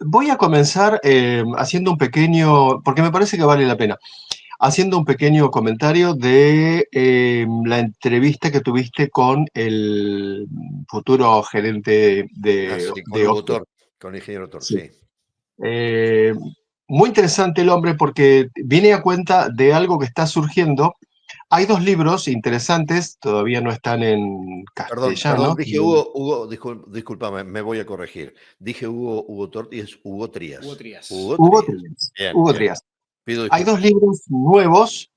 Voy a comenzar haciendo un pequeño, porque me parece que vale la pena, haciendo un pequeño comentario de la entrevista que tuviste con el futuro gerente Ah, de, sí, con de Hugo Octo. Tor, con el ingeniero Tor, Sí. sí. Eh, Muy interesante el hombre porque viene a cuenta de algo que está surgiendo. Hay dos libros interesantes, todavía no están en Perdón, castellano. dije Hugo, discúlpame, me voy a corregir. Dije Hugo Tor y es Hugo Hugo Trías. Trías. Hugo Hugo Trías. Trías. Bien, Hugo bien. Trías. Pido Hay dos disculpas. libros nuevos,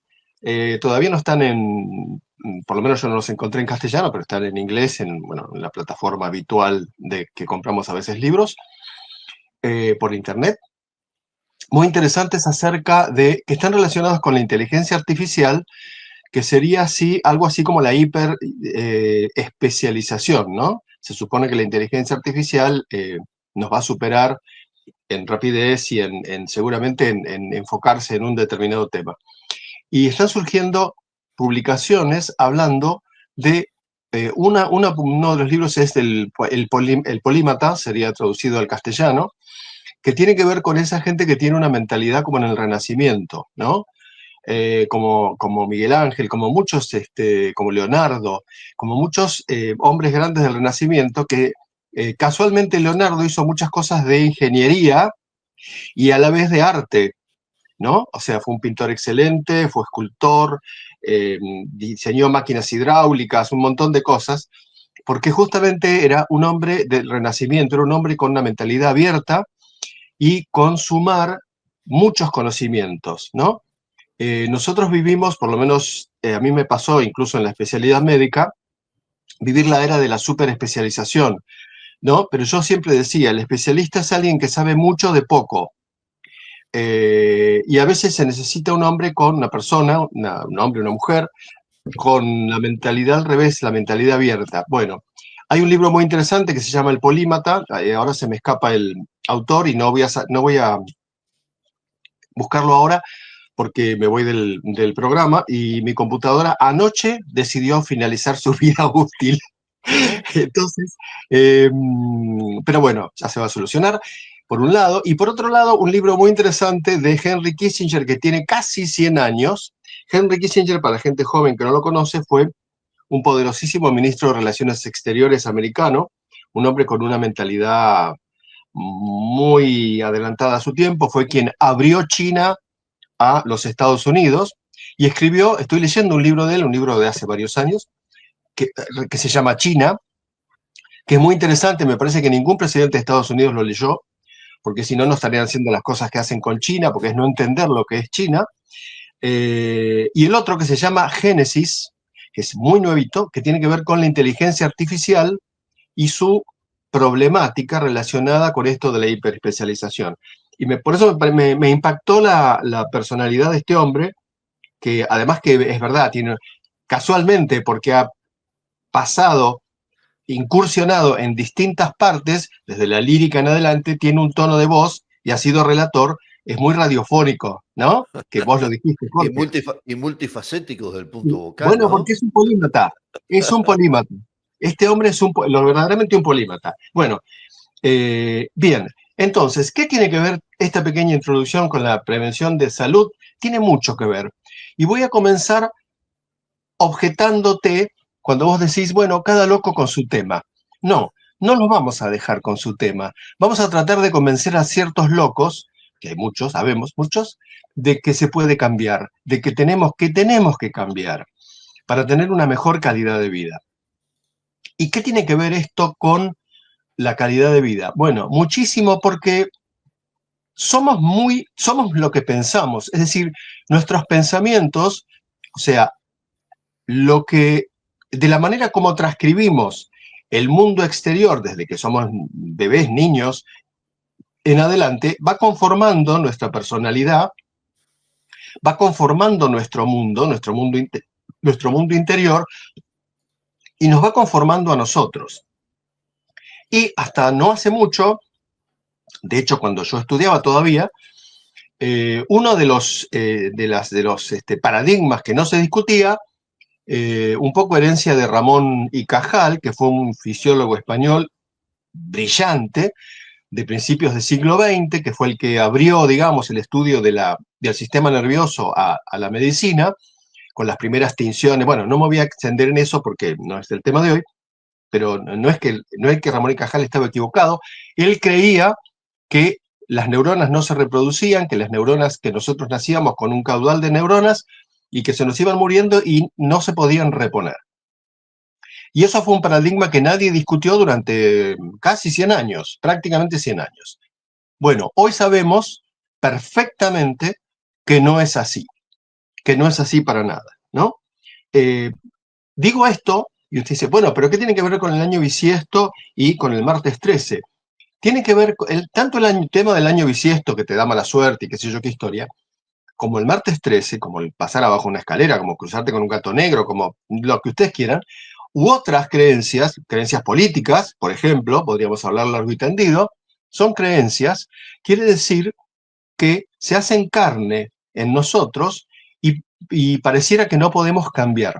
todavía no están en, por lo menos yo no los encontré en castellano, pero están en inglés, bueno, en la plataforma habitual de que compramos a veces libros, por internet. Muy interesantes acerca de, que están relacionados con la inteligencia artificial, que sería así, algo así como la hiper especialización, ¿no? Se supone que la inteligencia artificial nos va a superar en rapidez y seguramente en enfocarse en un determinado tema. Y están surgiendo publicaciones hablando de, uno de los libros es el Polímata, sería traducido al castellano, que tiene que ver con esa gente que tiene una mentalidad como en el Renacimiento, ¿no? Como Miguel Ángel, como muchos, como Leonardo, como muchos hombres grandes del Renacimiento, que casualmente Leonardo hizo muchas cosas de ingeniería y a la vez de arte, ¿no? O sea, fue un pintor excelente, fue escultor, diseñó máquinas hidráulicas, un montón de cosas, porque justamente era un hombre del Renacimiento, era un hombre con una mentalidad abierta y con sumar muchos conocimientos, ¿no? Nosotros vivimos, por lo menos a mí me pasó incluso en la especialidad médica, vivir la era de la superespecialización, ¿no? Pero yo siempre decía, el especialista es alguien que sabe mucho de poco. Y a veces se necesita un hombre con una persona, un hombre, una mujer, con la mentalidad al revés, la mentalidad abierta. Bueno, hay un libro muy interesante que se llama El Polímata, ahora se me escapa el autor y no voy a buscarlo ahora porque me voy del programa y mi computadora anoche decidió finalizar su vida útil. Entonces, pero bueno, ya se va a solucionar, por un lado. Y por otro lado, un libro muy interesante de Henry Kissinger, que tiene casi 100 años. Henry Kissinger, para gente joven que no lo conoce, fue un poderosísimo ministro de Relaciones Exteriores americano, un hombre con una mentalidad muy adelantada a su tiempo, fue quien abrió China a los Estados Unidos y escribió, estoy leyendo un libro de él, un libro de hace varios años, que se llama China, que es muy interesante, me parece que ningún presidente de Estados Unidos lo leyó, porque si no, no estarían haciendo las cosas que hacen con China, porque es no entender lo que es China. Y el otro que se llama Génesis, que es muy nuevito, que tiene que ver con la inteligencia artificial y su problemática relacionada con esto de la hiperespecialización. Y por eso me impactó la personalidad de este hombre, que además que es verdad, tiene casualmente, porque ha pasado incursionado en distintas partes, desde la lírica en adelante, tiene un tono de voz y ha sido relator, es muy radiofónico, ¿no? Que vos lo dijiste, Jorge. Y multifacético desde el punto vocal, Bueno, ¿no? porque es un polímata, es un polímata. Este hombre es verdaderamente un polímata. Bueno, bien, entonces, ¿qué tiene que ver esta pequeña introducción con la prevención de salud? Tiene mucho que ver. Y voy a comenzar objetándote cuando vos decís, bueno, cada loco con su tema. No, no los vamos a dejar con su tema. Vamos a tratar de convencer a ciertos locos, que hay muchos, sabemos muchos, de que se puede cambiar, de que tenemos que cambiar para tener una mejor calidad de vida. ¿Y qué tiene que ver esto con la calidad de vida? Bueno, muchísimo, porque somos lo que pensamos, es decir, nuestros pensamientos, o sea, de la manera como transcribimos el mundo exterior desde que somos bebés, niños, en adelante, va conformando nuestra personalidad, va conformando nuestro mundo interior, y nos va conformando a nosotros. Y hasta no hace mucho, de hecho cuando yo estudiaba todavía, uno de los paradigmas que no se discutía, un poco herencia de Ramón y Cajal, que fue un fisiólogo español brillante, de principios del siglo XX, que fue el que abrió, digamos, el estudio del sistema nervioso a la medicina, con las primeras tinciones. Bueno, no me voy a extender en eso porque no es el tema de hoy, pero no es que Ramón y Cajal estaba equivocado. Él creía que las neuronas no se reproducían, que las neuronas, que nosotros nacíamos con un caudal de neuronas y que se nos iban muriendo y no se podían reponer. Y eso fue un paradigma que nadie discutió durante casi 100 años, prácticamente 100 años. Bueno, hoy sabemos perfectamente que no es así, que no es así para nada, ¿no? Digo esto y usted dice, bueno, pero ¿qué tiene que ver con el año bisiesto y con el martes 13? Tiene que ver, tanto el tema del año bisiesto, que te da mala suerte y qué sé yo qué historia, como el martes 13, como el pasar abajo una escalera, como cruzarte con un gato negro, como lo que ustedes quieran, u otras creencias políticas, por ejemplo, podríamos hablar largo y tendido, son creencias, quiere decir que se hacen carne en nosotros y pareciera que no podemos cambiar.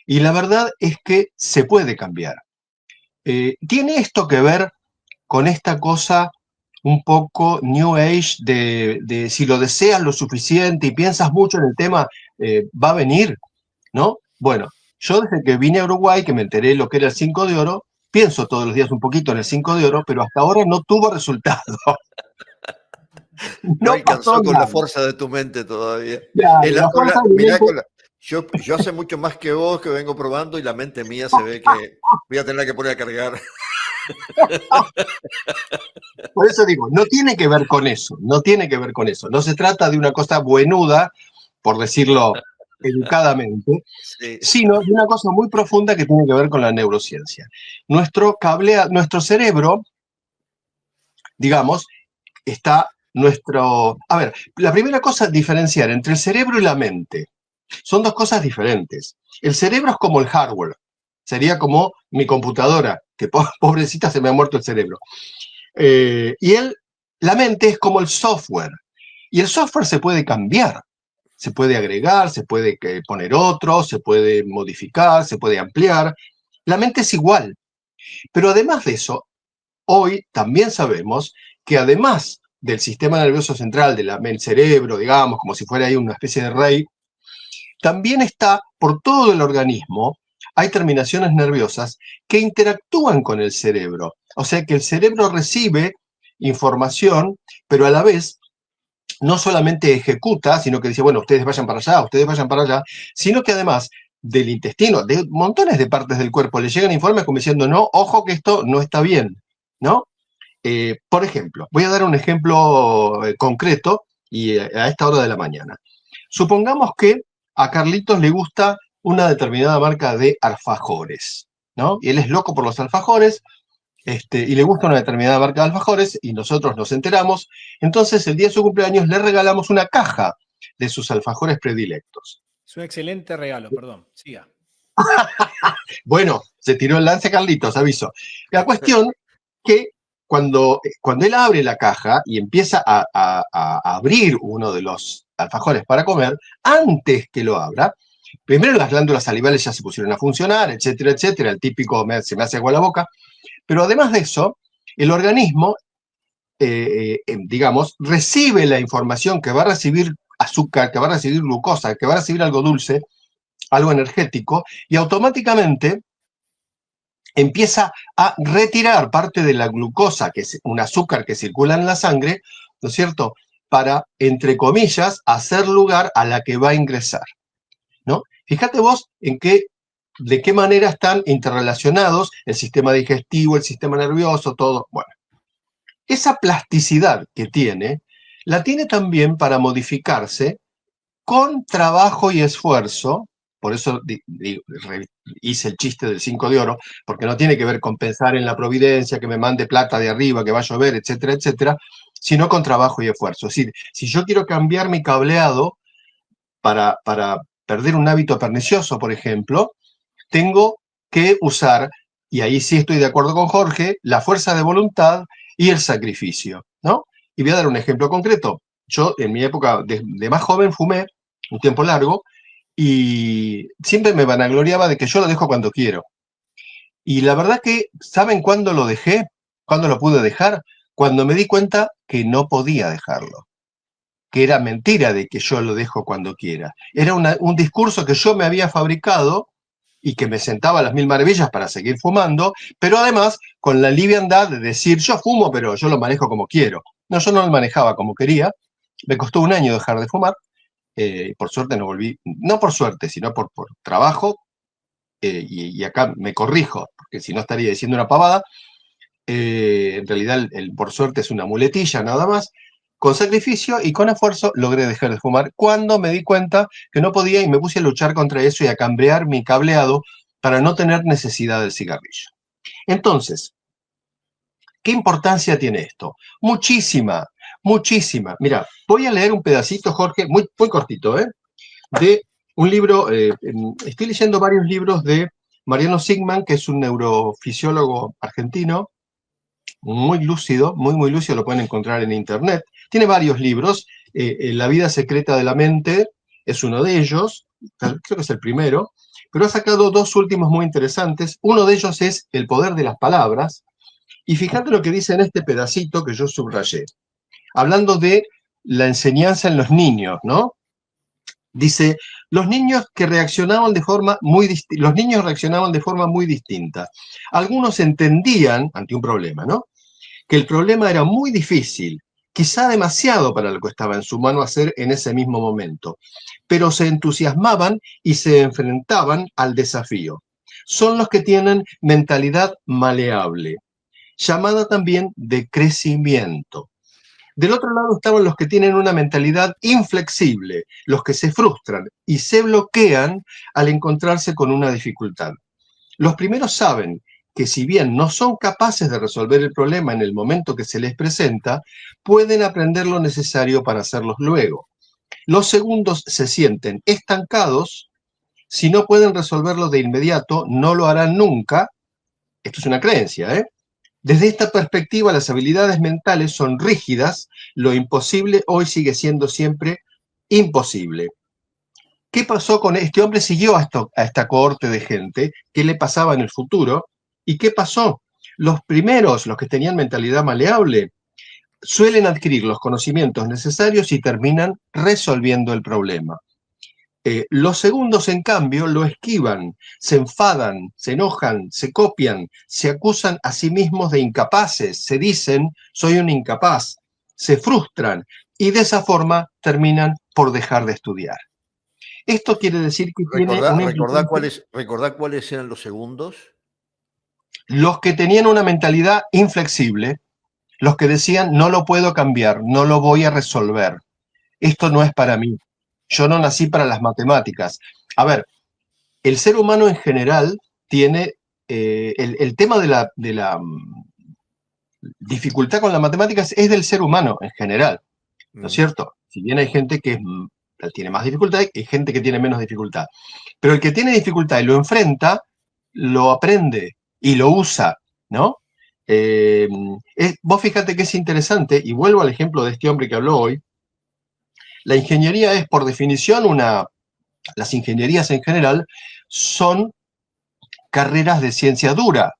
Y la verdad es que se puede cambiar. ¿Tiene esto que ver con esta cosa un poco New Age de si lo deseas lo suficiente y piensas mucho en el tema, va a venir, ¿no? Bueno, yo desde que vine a Uruguay, que me enteré lo que era el 5 de oro, pienso todos los días un poquito en el 5 de oro, pero hasta ahora no tuvo resultado. No No pasó alcanzó con la nada. fuerza de tu mente todavía. Claro, la fuerza de mi Mirá, mente. yo hace mucho más que vos que vengo probando y la mente mía se ve que voy a tener que poner a cargar. Por eso digo, no tiene que ver con eso, no tiene que ver con eso. No se trata de una cosa buenuda, por decirlo educadamente, Sí. sino de una cosa muy profunda que tiene que ver con la neurociencia. Nuestro cerebro, digamos, está nuestro... A ver, la primera cosa, diferenciar entre el cerebro y la mente. Son dos cosas diferentes. El cerebro es como el hardware, sería como mi computadora, que pobrecita se me ha muerto el cerebro. La mente es como el software. Y el software se puede cambiar, se puede agregar, se puede poner otro, se puede modificar, se puede ampliar. La mente es igual. Pero además de eso, hoy también sabemos que además del sistema nervioso central, del cerebro, digamos, como si fuera ahí una especie de rey, también está por todo el organismo, hay terminaciones nerviosas que interactúan con el cerebro. O sea que el cerebro recibe información, pero a la vez no solamente ejecuta, sino que dice, bueno, ustedes vayan para allá, sino que además del intestino, de montones de partes del cuerpo, le llegan informes como diciendo, no, ojo que esto no está bien, ¿no? Por ejemplo, voy a dar un ejemplo concreto y a esta hora de la mañana. Supongamos que a Carlitos le gusta una determinada marca de alfajores, ¿no? Y él es loco por los alfajores, y le gusta una determinada marca de alfajores, y nosotros nos enteramos. Entonces, el día de su cumpleaños le regalamos una caja de sus alfajores predilectos. Es un excelente regalo, perdón. Siga. Bueno, se tiró el lance Carlitos, aviso. La cuestión que cuando él abre la caja y empieza a abrir uno de los alfajores para comer, antes que lo abra, primero las glándulas salivales ya se pusieron a funcionar, etcétera, etcétera, el típico se me hace agua la boca, pero además de eso, el organismo, digamos, recibe la información que va a recibir azúcar, que va a recibir glucosa, que va a recibir algo dulce, algo energético, y automáticamente empieza a retirar parte de la glucosa, que es un azúcar que circula en la sangre, ¿no es cierto?, para, entre comillas, hacer lugar a la que va a ingresar, ¿no? Fíjate vos de qué manera están interrelacionados el sistema digestivo, el sistema nervioso, todo. Bueno, esa plasticidad que tiene, la tiene también para modificarse con trabajo y esfuerzo. Por eso hice el chiste del 5 de oro, porque no tiene que ver con pensar en la providencia, que me mande plata de arriba, que va a llover, etcétera, etcétera, sino con trabajo y esfuerzo. Es decir, si yo quiero cambiar mi cableado para perder un hábito pernicioso, por ejemplo, tengo que usar, y ahí sí estoy de acuerdo con Jorge, la fuerza de voluntad y el sacrificio, ¿no? Y voy a dar un ejemplo concreto. Yo, en mi época de más joven, fumé un tiempo largo y siempre me vanagloriaba de que yo lo dejo cuando quiero. Y la verdad que, ¿saben cuándo lo dejé? ¿Cuándo lo pude dejar? cuando me di cuenta que no podía dejarlo, que era mentira de que yo lo dejo cuando quiera. Era un discurso que yo me había fabricado y que me sentaba a las mil maravillas para seguir fumando, pero además con la liviandad de decir, yo fumo, pero yo lo manejo como quiero. No, yo no lo manejaba como quería. Me costó un año dejar de fumar. Por suerte no volví, no por suerte, sino por trabajo, y acá me corrijo, porque si no estaría diciendo una pavada. En realidad por suerte es una muletilla nada más. Con sacrificio y con esfuerzo logré dejar de fumar cuando me di cuenta que no podía y me puse a luchar contra eso y a cambrear mi cableado para no tener necesidad del cigarrillo. Entonces, ¿qué importancia tiene esto? Muchísima, muchísima. Mira, voy a leer un pedacito, Jorge, muy, muy cortito, de un libro. Estoy leyendo varios libros de Mariano Sigman, que es un neurofisiólogo argentino, muy lúcido, muy, muy lúcido, lo pueden encontrar en internet. Tiene varios libros. La vida secreta de la mente es uno de ellos, creo que es el primero, pero ha sacado dos últimos muy interesantes. Uno de ellos es El poder de las palabras, y fíjate lo que dice en este pedacito que yo subrayé, hablando de la enseñanza en los niños, ¿no? Dice, los niños reaccionaban de forma muy distinta. Algunos entendían, ante un problema, ¿no?, que el problema era muy difícil, quizá demasiado para lo que estaba en su mano hacer en ese mismo momento, pero se entusiasmaban y se enfrentaban al desafío. Son los que tienen mentalidad maleable, llamada también de crecimiento. Del otro lado estaban los que tienen una mentalidad inflexible, los que se frustran y se bloquean al encontrarse con una dificultad. Los primeros saben que si bien no son capaces de resolver el problema en el momento que se les presenta, pueden aprender lo necesario para hacerlos luego. Los segundos se sienten estancados. Si no pueden resolverlo de inmediato, no lo harán nunca. Esto es una creencia, ¿eh? Desde esta perspectiva, las habilidades mentales son rígidas. Lo imposible hoy sigue siendo siempre imposible. ¿Qué pasó con este hombre? Siguió a esta cohorte de gente. ¿Qué le pasaba en el futuro? ¿Y qué pasó? Los primeros, los que tenían mentalidad maleable, suelen adquirir los conocimientos necesarios y terminan resolviendo el problema. Los segundos, en cambio, lo esquivan, se enfadan, se enojan, se copian, se acusan a sí mismos de incapaces, se dicen, soy un incapaz, se frustran y de esa forma terminan por dejar de estudiar. Esto quiere decir que Recordá cuáles eran los segundos. Los que tenían una mentalidad inflexible, los que decían, no lo puedo cambiar, no lo voy a resolver, esto no es para mí, yo no nací para las matemáticas. A ver, el ser humano en general tiene el tema de la dificultad con las matemáticas es del ser humano en general, ¿no es cierto? Si bien hay gente que tiene más dificultad, hay gente que tiene menos dificultad. Pero el que tiene dificultad y lo enfrenta, lo aprende y lo usa, ¿no? Vos fíjate que es interesante, y vuelvo al ejemplo de este hombre que habló hoy. La ingeniería es, por definición, las ingenierías en general son carreras de ciencia dura,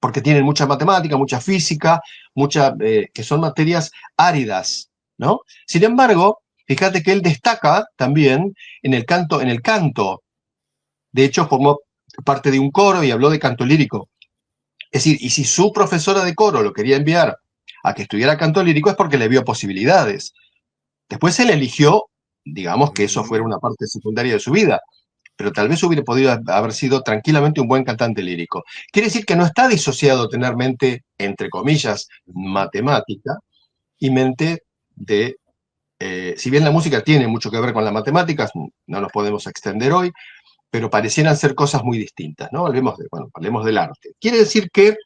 porque tienen mucha matemática, mucha física, que son materias áridas, ¿no? Sin embargo, fíjate que él destaca también en el canto. De hecho, formó parte de un coro y habló de canto lírico. Es decir, y si su profesora de coro lo quería enviar a que estudiara canto lírico es porque le vio posibilidades. Después él eligió, digamos, que eso fuera una parte secundaria de su vida, pero tal vez hubiera podido haber sido tranquilamente un buen cantante lírico. Quiere decir que no está disociado tener mente, entre comillas, matemática y mente de... si bien la música tiene mucho que ver con las matemáticas, no nos podemos extender hoy, pero parecieran ser cosas muy distintas, ¿no? Hablemos del arte. Quiere decir que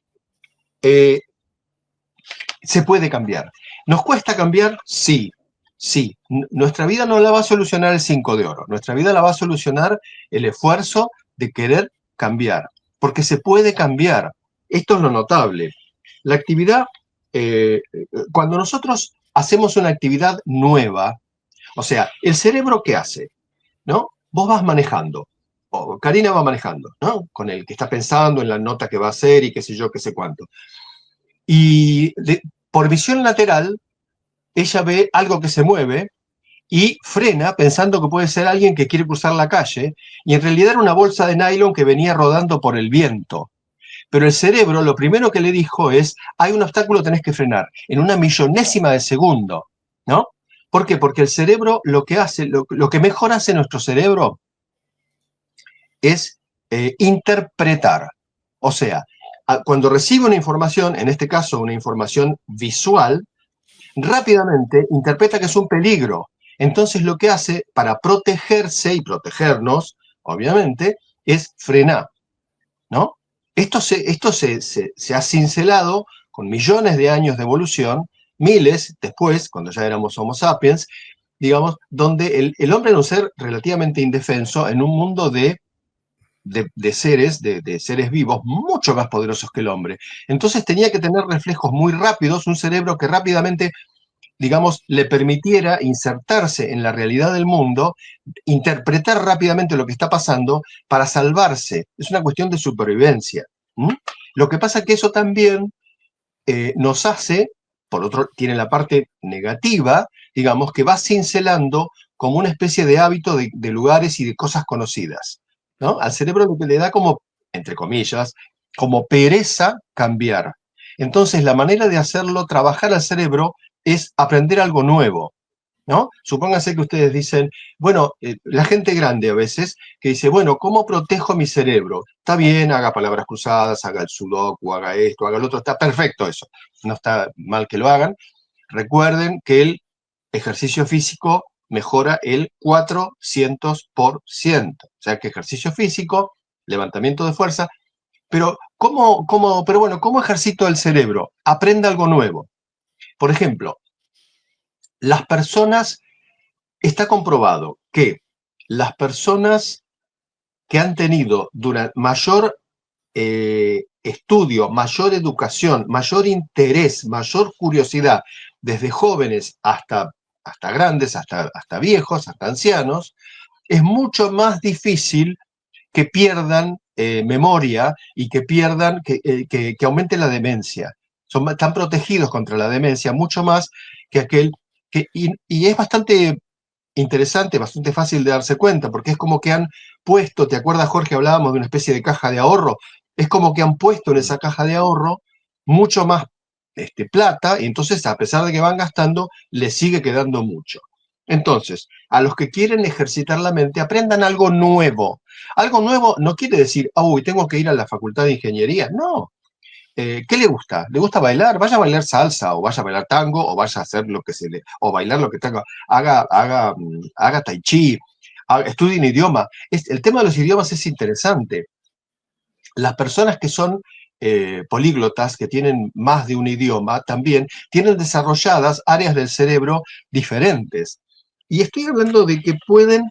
se puede cambiar. ¿Nos cuesta cambiar? Sí. Sí, nuestra vida no la va a solucionar el 5 de oro, nuestra vida la va a solucionar el esfuerzo de querer cambiar, porque se puede cambiar. Esto es lo notable. La actividad, cuando nosotros hacemos una actividad nueva, o sea, el cerebro, ¿qué hace? ¿No? Vos vas manejando, o Karina va manejando, ¿no? Con el que está pensando en la nota que va a hacer y qué sé yo, qué sé cuánto. Y por visión lateral, ella ve algo que se mueve y frena pensando que puede ser alguien que quiere cruzar la calle, y en realidad era una bolsa de nylon que venía rodando por el viento. Pero el cerebro lo primero que le dijo es, hay un obstáculo, tenés que frenar, en una millonésima de segundo, ¿no? ¿Por qué? Porque el cerebro lo que hace, lo que mejor hace nuestro cerebro es interpretar. O sea, cuando recibe una información, en este caso una información visual, rápidamente interpreta que es un peligro. Entonces lo que hace para protegerse y protegernos, obviamente, es frenar, ¿no? Esto se ha cincelado con millones de años de evolución, miles después, cuando ya éramos Homo sapiens, digamos, donde el hombre era un ser relativamente indefenso en un mundo de seres vivos mucho más poderosos que el hombre. Entonces tenía que tener reflejos muy rápidos, un cerebro que rápidamente, digamos, le permitiera insertarse en la realidad del mundo, interpretar rápidamente lo que está pasando para salvarse. Es una cuestión de supervivencia. ¿Mm? Lo que pasa es que eso también nos hace, por otro, tiene la parte negativa, digamos, que va cincelando como una especie de hábito de lugares y de cosas conocidas, ¿no? Al cerebro lo que le da como, entre comillas, como pereza cambiar. Entonces, la manera de hacerlo trabajar al cerebro es aprender algo nuevo, ¿no? Supónganse que ustedes dicen, bueno, la gente grande a veces, que dice, bueno, ¿cómo protejo mi cerebro? Está bien, haga palabras cruzadas, haga el sudoku, haga esto, haga lo otro, está perfecto eso, no está mal que lo hagan. Recuerden que el ejercicio físico mejora el 400%, o sea que ejercicio físico, levantamiento de fuerza, pero pero bueno, ¿cómo ejercito el cerebro? Aprenda algo nuevo. Por ejemplo, las personas, está comprobado que las personas que han tenido mayor estudio, mayor educación, mayor interés, mayor curiosidad, desde jóvenes hasta grandes, hasta viejos, hasta ancianos, es mucho más difícil que pierdan memoria y que pierdan, que aumente la demencia. Están protegidos contra la demencia mucho más que aquel y es bastante interesante, bastante fácil de darse cuenta, porque es como que han puesto, ¿te acuerdas, Jorge? Hablábamos de una especie de caja de ahorro. Es como que han puesto en esa caja de ahorro mucho más plata, y entonces, a pesar de que van gastando, les sigue quedando mucho. Entonces, a los que quieren ejercitar la mente, aprendan algo nuevo. Algo nuevo no quiere decir, uy, tengo que ir a la facultad de ingeniería. No. ¿Qué le gusta? ¿Le gusta bailar? Vaya a bailar salsa, o vaya a bailar tango, o vaya a hacer lo que o bailar lo que tenga, haga tai chi, estudie un idioma. El tema de los idiomas es interesante. Las personas que son políglotas, que tienen más de un idioma, también tienen desarrolladas áreas del cerebro diferentes. Y estoy hablando de que pueden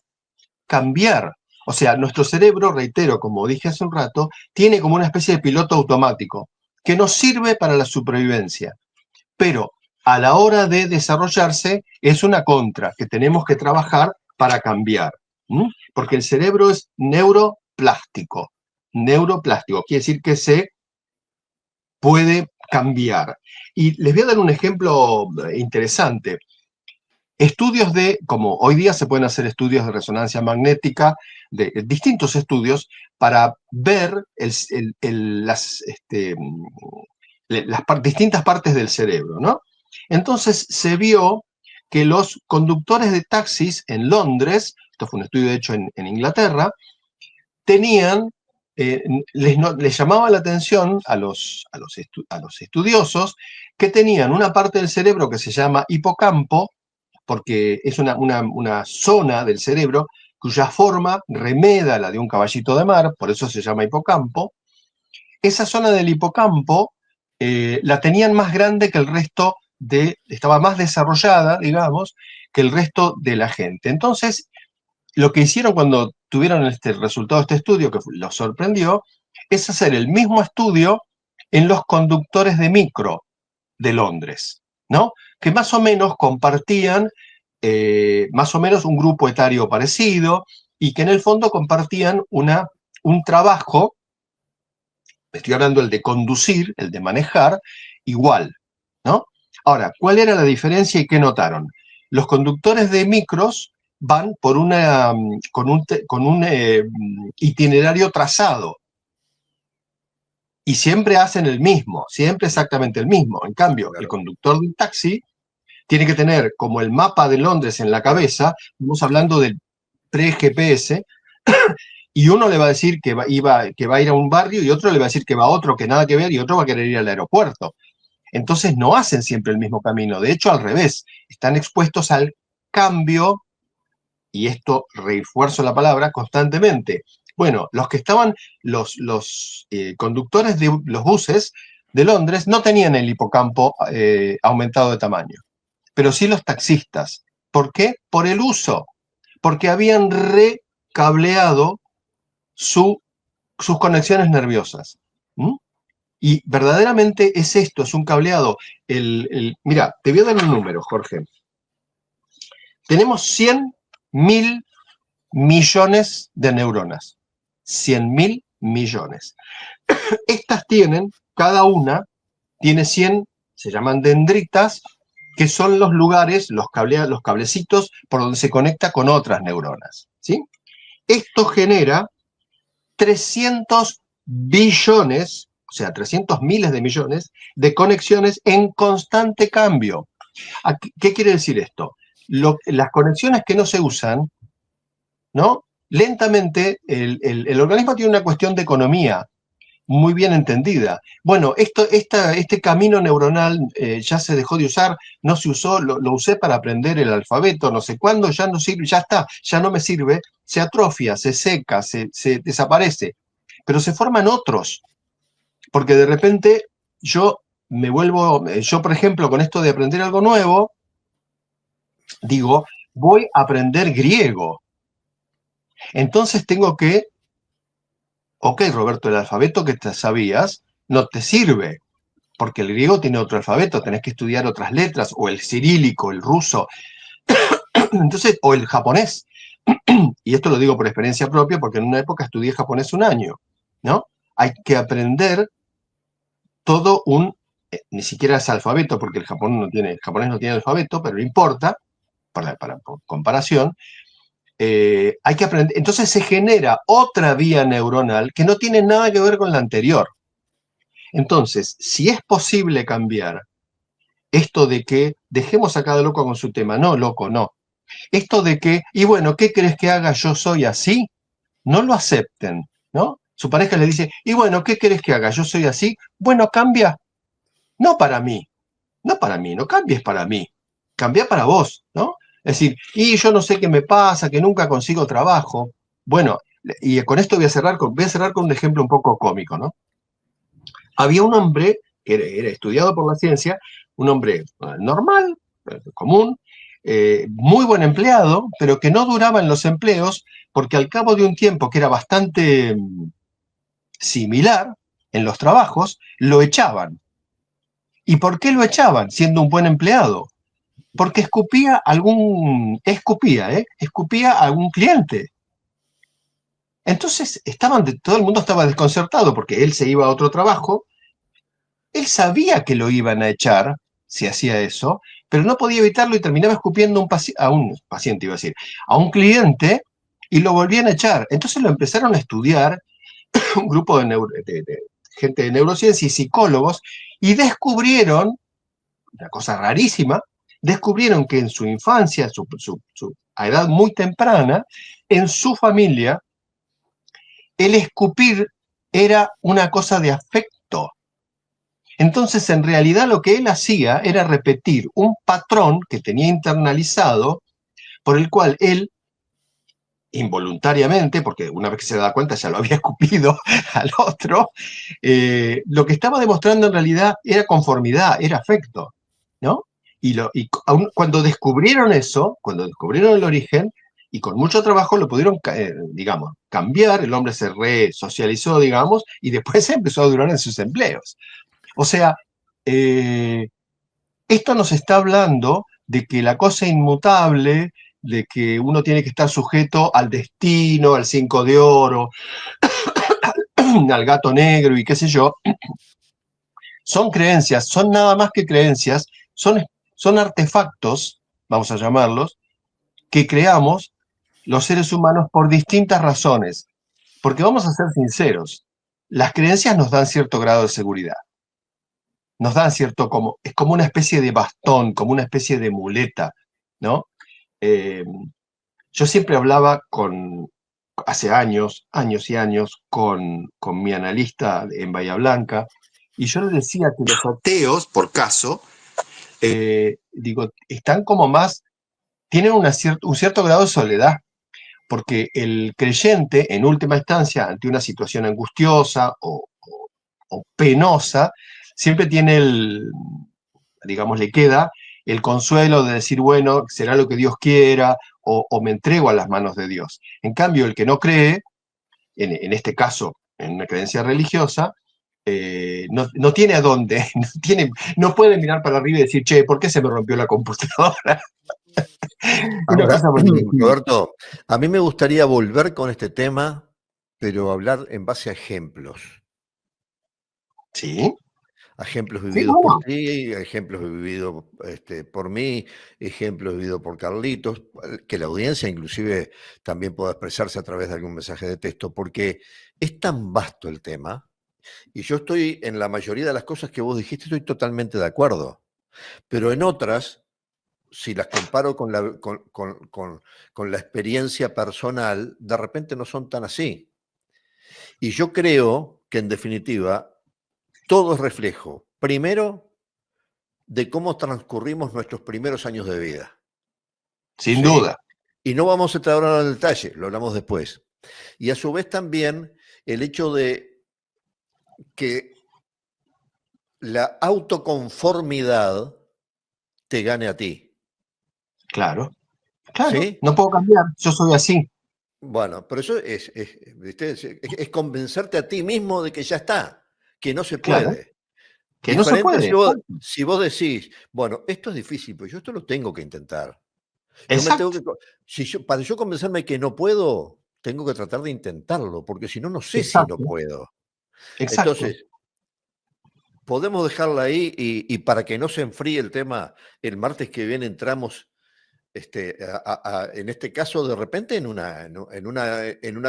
cambiar. O sea, nuestro cerebro, reitero, como dije hace un rato, tiene como una especie de piloto automático que nos sirve para la supervivencia, pero a la hora de desarrollarse es una contra que tenemos que trabajar para cambiar. ¿Mm? Porque el cerebro es neuroplástico. Neuroplástico quiere decir que se puede cambiar. Y les voy a dar un ejemplo interesante. Estudios como hoy día se pueden hacer estudios de resonancia magnética, de distintos estudios, para ver distintas partes del cerebro, ¿no? Entonces se vio que los conductores de taxis en Londres, esto fue un estudio hecho en Inglaterra, tenían, les llamaba la atención a los estudiosos que tenían una parte del cerebro que se llama hipocampo, porque es una zona del cerebro cuya forma remeda la de un caballito de mar, por eso se llama hipocampo. Esa zona del hipocampo la tenían más grande que el resto estaba más desarrollada, digamos, que el resto de la gente. Entonces, lo que hicieron cuando tuvieron este resultado de este estudio, que los sorprendió, es hacer el mismo estudio en los conductores de micro de Londres, ¿no? Que más o menos compartían más o menos un grupo etario parecido y que en el fondo compartían un trabajo, estoy hablando el de conducir, el de manejar, igual, ¿no? Ahora, ¿cuál era la diferencia y qué notaron? Los conductores de micros van por con un itinerario trazado y siempre hacen el mismo, siempre exactamente el mismo. En cambio, Claro. el conductor de un taxi tiene que tener como el mapa de Londres en la cabeza, estamos hablando del pre-GPS, y uno le va a decir que que va a ir a un barrio y otro le va a decir que va a otro que nada que ver y otro va a querer ir al aeropuerto. Entonces no hacen siempre el mismo camino, de hecho al revés, están expuestos al cambio, y esto refuerzo la palabra, constantemente. Bueno, los que estaban, los conductores de los buses de Londres no tenían el hipocampo aumentado de tamaño, pero sí los taxistas. ¿Por qué? Por el uso, porque habían recableado sus conexiones nerviosas. ¿Mm? Y verdaderamente es esto, es un cableado. Mira, te voy a dar un número, Jorge. Tenemos 100.000 millones de neuronas. 100.000 millones. Estas tienen, cada una, tiene 100, se llaman dendritas, que son los lugares, los cablecitos por donde se conecta con otras neuronas. ¿Sí? Esto genera 300 billones, o sea, 300 miles de millones de conexiones en constante cambio. ¿Qué quiere decir esto? Las conexiones que no se usan, ¿no? Lentamente, el organismo tiene una cuestión de economía muy bien entendida. Bueno, este camino neuronal ya se dejó de usar, no se usó, lo usé para aprender el alfabeto, no sé cuándo, ya no sirve, ya está, ya no me sirve, se atrofia, se seca, se desaparece, pero se forman otros, porque de repente yo por ejemplo, con esto de aprender algo nuevo, digo, voy a aprender griego. Entonces tengo que, ok, Roberto, el alfabeto que te sabías no te sirve, porque el griego tiene otro alfabeto, tenés que estudiar otras letras, o el cirílico, el ruso, entonces, o el japonés. Y esto lo digo por experiencia propia, porque en una época estudié japonés un año, ¿no? Hay que aprender todo ni siquiera es alfabeto, porque el japonés no tiene alfabeto, pero no importa, por comparación, hay que aprender. Entonces se genera otra vía neuronal que no tiene nada que ver con la anterior. Entonces, si es posible cambiar esto de que dejemos a cada loco con su tema, no, loco, no. Esto de que, y bueno, ¿qué crees que haga? Yo soy así, no lo acepten, ¿no? Su pareja le dice, y bueno, ¿qué querés que haga? Yo soy así, bueno, cambia, no para mí, no cambies para mí, cambia para vos, ¿no? Es decir, y yo no sé qué me pasa, que nunca consigo trabajo. Bueno, y con esto voy a cerrar con un ejemplo un poco cómico, ¿no? Había un hombre que era estudiado por la ciencia, un hombre normal, común, muy buen empleado, pero que no duraba en los empleos porque al cabo de un tiempo que era bastante similar en los trabajos, lo echaban. ¿Y por qué lo echaban siendo un buen empleado? Porque escupía a algún cliente. Entonces todo el mundo estaba desconcertado porque él se iba a otro trabajo. Él sabía que lo iban a echar si hacía eso, pero no podía evitarlo y terminaba escupiendo a un paciente, iba a decir, a un cliente, y lo volvían a echar. Entonces lo empezaron a estudiar un grupo de gente de neurociencia y psicólogos, y descubrieron, una cosa rarísima, descubrieron que en su infancia, a edad muy temprana, en su familia, el escupir era una cosa de afecto. Entonces, en realidad lo que él hacía era repetir un patrón que tenía internalizado, por el cual él, involuntariamente, porque una vez que se da cuenta ya lo había escupido al otro, lo que estaba demostrando en realidad era conformidad, era afecto, ¿no? Cuando descubrieron eso, cuando descubrieron el origen, y con mucho trabajo lo pudieron, digamos, cambiar, el hombre se resocializó, digamos, y después empezó a durar en sus empleos. O sea, esto nos está hablando de que la cosa inmutable, de que uno tiene que estar sujeto al destino, al 5 de oro, al gato negro y qué sé yo, son creencias, son nada más que creencias son artefactos, vamos a llamarlos, que creamos los seres humanos por distintas razones. Porque vamos a ser sinceros, las creencias nos dan cierto grado de seguridad. Nos dan es como una especie de bastón, como una especie de muleta, ¿no? Yo siempre hablaba hace años y años, con mi analista en Bahía Blanca, y yo le decía que los ateos, por caso, están como más, tienen un cierto grado de soledad, porque el creyente, en última instancia, ante una situación angustiosa o penosa, siempre tiene digamos, le queda el consuelo de decir, bueno, será lo que Dios quiera, o me entrego a las manos de Dios. En cambio, el que no cree, en este caso, en una creencia religiosa, no tiene a dónde, no puede mirar para arriba y decir, che, ¿por qué se me rompió la computadora? Una Ahora, cosa por el estilo. Roberto, a mí me gustaría volver con este tema, pero hablar en base a ejemplos. Sí. Ejemplos Sí, vividos por bueno. ti, ejemplos vividos por mí, ejemplos vividos por Carlitos, que la audiencia inclusive también pueda expresarse a través de algún mensaje de texto, porque es tan vasto el tema, y yo estoy en la mayoría de las cosas que vos dijiste, estoy totalmente de acuerdo, pero en otras, si las comparo con con la experiencia personal, de repente no son tan así. Y yo creo que en definitiva, todo es reflejo, primero, de cómo transcurrimos nuestros primeros años de vida. Sin ¿Sí? duda. Y no vamos a entrar ahora en detalle, lo hablamos después. Y a su vez también el hecho de que la autoconformidad te gane a ti. Claro. ¿Sí? No puedo cambiar, yo soy así. Bueno, pero eso ¿viste? Es convencerte a ti mismo de que ya está, que no se Claro, puede. que no se Diferente puede. si vos decís, bueno, esto es difícil, pero yo esto lo tengo que intentar. Yo me tengo Exacto, que, para yo convencerme que no puedo, tengo que tratar de intentarlo, porque si no, no sé si no exacto, puedo. exacto. Entonces, podemos dejarla ahí y para que no se enfríe el tema, el martes que viene entramos, en este caso, de repente, en una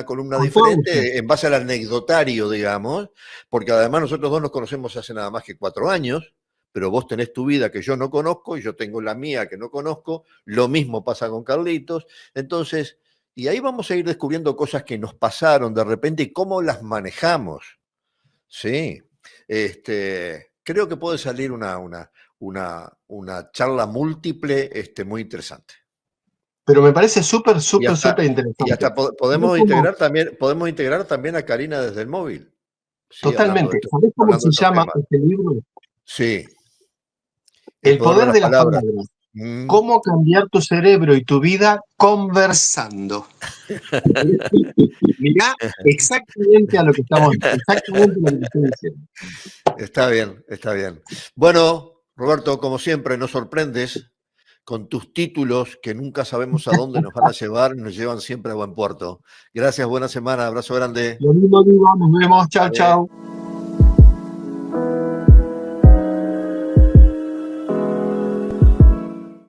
columna Con todo gusto. diferente, en base al anecdotario, digamos, porque además nosotros dos nos conocemos hace nada más que 4 años, pero vos tenés tu vida que yo no conozco y yo tengo la mía que no conozco, lo mismo pasa con Carlitos, entonces, y ahí vamos a ir descubriendo cosas que nos pasaron de repente y cómo las manejamos, ¿sí? Creo que puede salir una charla múltiple muy interesante. Pero me parece súper Y hasta interesante. podemos integrar también a Karina desde el móvil. Sí, Totalmente. ¿Sabés cómo se hablando de estos llama temas. este libro? Sí, el El poder de poder las de las palabras. palabras. ¿Cómo cambiar tu cerebro y tu vida conversando? Mirá exactamente a lo que exactamente lo que te estoy diciendo. Está bien, está bien. Bueno, Roberto, como siempre, nos sorprendes con tus títulos que nunca sabemos a dónde nos van a llevar y nos llevan siempre a buen puerto. Gracias, buena semana, abrazo grande. Lo mismo digo, nos vemos, chau, Dale. chau.